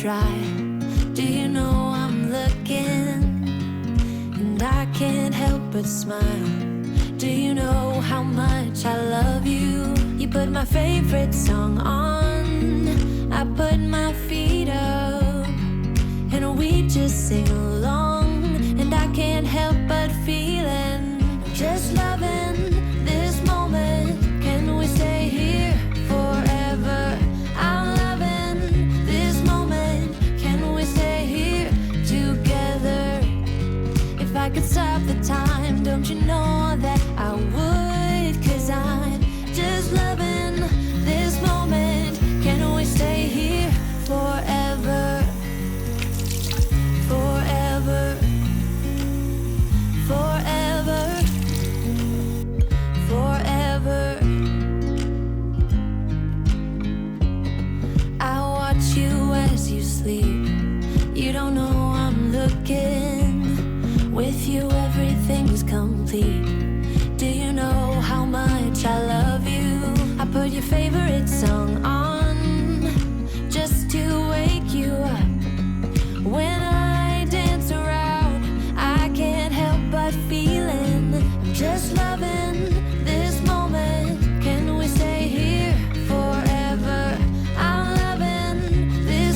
try. Do you know I'm looking, and I can't help but smile. Do you know how much I love you? You put my favorite song on, I put my feet up, and we just sing along. And I can't help but feeling, just loving this moment. Can we stay here forever? I'm loving this moment. Can we stay here together? If I could stop the time, don't you know that I would? 'Cause I'm just loving this moment. Can we stay here forever? Forever. Forever. Forever. I watch you as you sleep. You don't know I'm looking. With you everything's complete. Do you know how much I love you? I put your favorite song on just to wake you up. When I dance around, I can't help but feeling, I'm just loving this moment. Can we stay here forever? I'm loving this.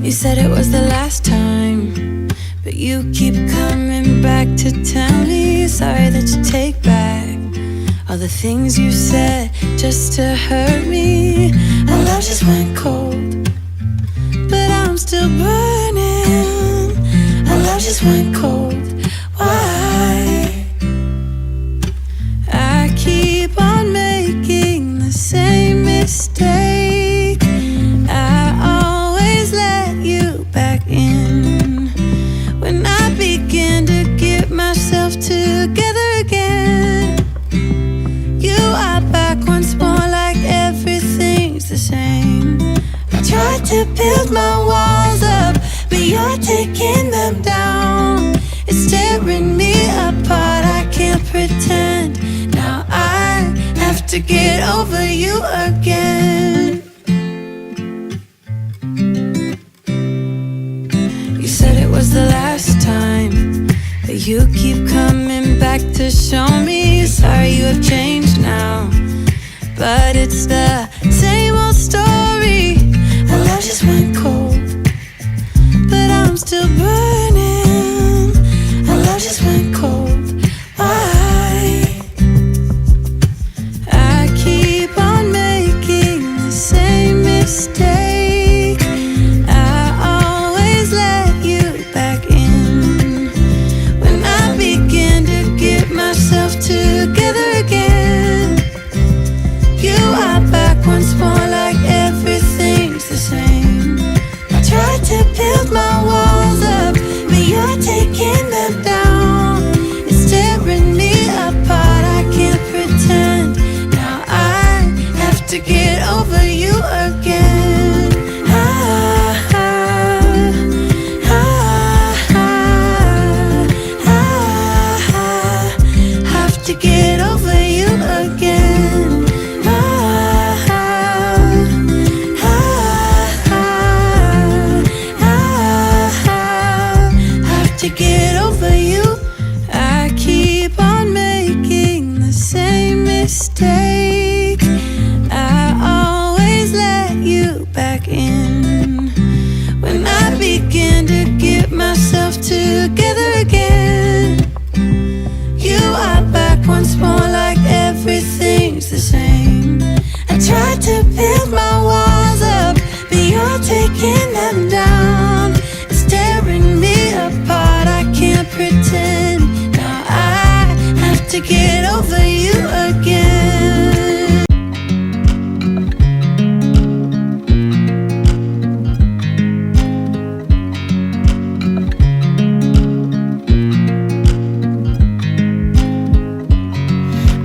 You said it was the last time, but you keep coming back to tell me sorry that you take back all the things you said just to hurt me. Our love just went cold, but I'm still burning. Our love just went cold. Why? I keep on making the same mistake. I always build my walls up, but you're taking them down. It's tearing me apart, I can't pretend. Now I have to get over you again. You said it was the last time, but you keep coming back to show me. Sorry you have changed now, but it's the same old story. Our love just went cold, but I'm still burning. Our love just went cold. Why? I keep on making the same mistake. I always let you back in when I begin to get myself together again. You are back once more, like everything's the same. I tried to build my walls up, but you're taking them down. It's tearing me apart, I can't pretend. Now I have to get over you again. Have to get over you again. Have to get over you. I keep on making the same mistake. I always let you back in when I begin to get myself together again. You are back once more, like everything's the same. I tried to build my walls up, but you're taking them down. It's tearing me apart, I can't pretend. Now I have to get over you again.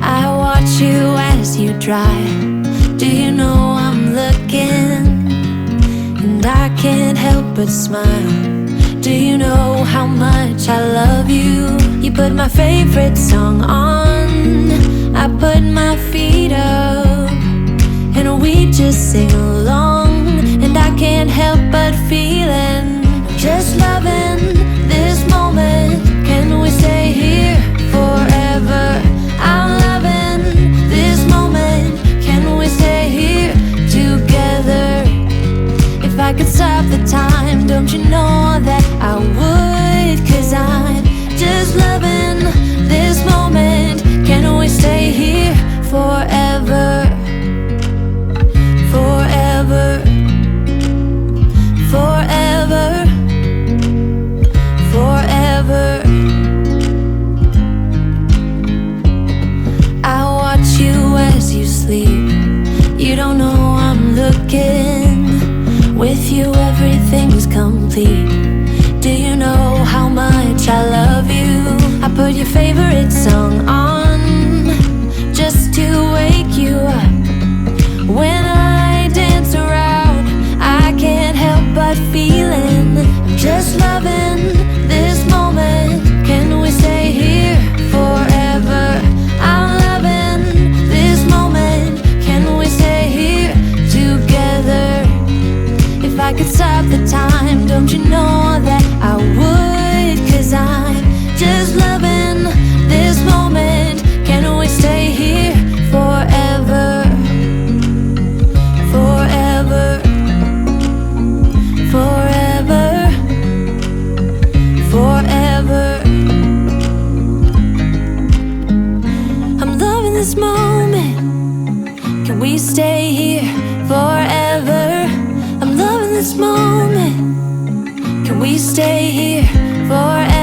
I watch you as you drive. Do you know I'm looking? And I can't help but smile. Do you know how much I love you? You put my favorite song on, I put my feet up, and we just sing along. And I can't help but feeling, just loving this moment. Can we stay here forever? I'm loving this moment. Can we stay here together? If I could stop the time, don't you know that I would? 'Cause I'm just loving this moment. Can we stay here forever? Forever. Forever. Forever. I watch you as you sleep. You don't know I'm looking. With you everything's complete. Do you know how much I love you? I put your favorite song on just to wake you up. When I dance around, I can't help but feeling, I'm just loving this moment. Can we stay here forever? I'm loving this moment. Can we stay here together? If I could stop the time, don't you know that I would? 'Cause I'm just loving this moment. Can we stay here forever? Forever. Forever. Forever. I'm loving this moment. Can we stay here forever? I'm loving this moment. Can we stay here forever?